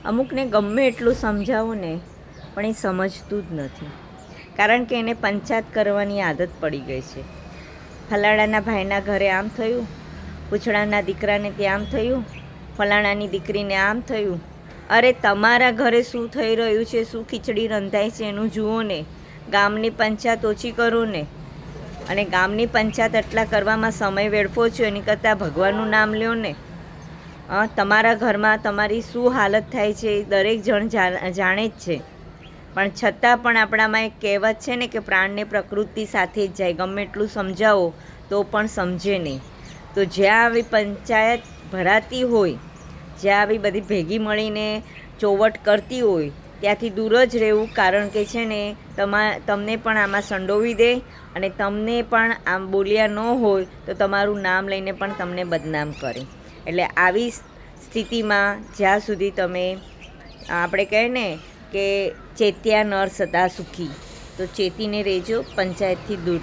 અમુકને ગમે એટલું સમજાવો ને પણ એ સમજતું જ નથી, કારણ કે એને પંચાયત કરવાની આદત પડી ગઈ છે. ફલાણાના ભાઈના ઘરે આમ થયું, પૂછડાના દીકરાને ત્યાં આમ થયું, ફલાણાની દીકરીને આમ થયું. અરે તમારા ઘરે શું થઈ રહ્યું છે, શું ખીચડી રંધાય છે એનું જુઓ ને. ગામની પંચાયત ઓછી કરો ને. અને ગામની પંચાયત એટલા કરવામાં સમય વેડફો છો એની કરતાં ભગવાનનું નામ લ્યો ને. તમારા ઘરમાં તમારી શું હાલત થાય છે એ દરેક જણ જાણે જ છે, પણ છતાં પણ આપણામાં એક કહેવત છે ને કે પ્રાણને પ્રકૃતિ સાથે જ જાય. ગમે એટલું સમજાવો તો પણ સમજે નહીં. તો જ્યાં આવી પંચાયત ભરાતી હોય, જ્યાં આવી બધી ભેગી મળીને ચોવટ કરતી હોય ત્યાંથી દૂર જ રહેવું, કારણ કે છે ને તમને પણ આમાં સંડોવી દે અને તમને પણ આમ બોલ્યા ન હોય તો તમારું નામ લઈને પણ તમને બદનામ કરે. એટલે આવી સ્થિતિમાં જ્યાં સુધી તમે આપણે કહે ને કે ચેત્યા નર સદા સુખી, તો ચેતીને રહેજો, પંચાયતથી દૂર.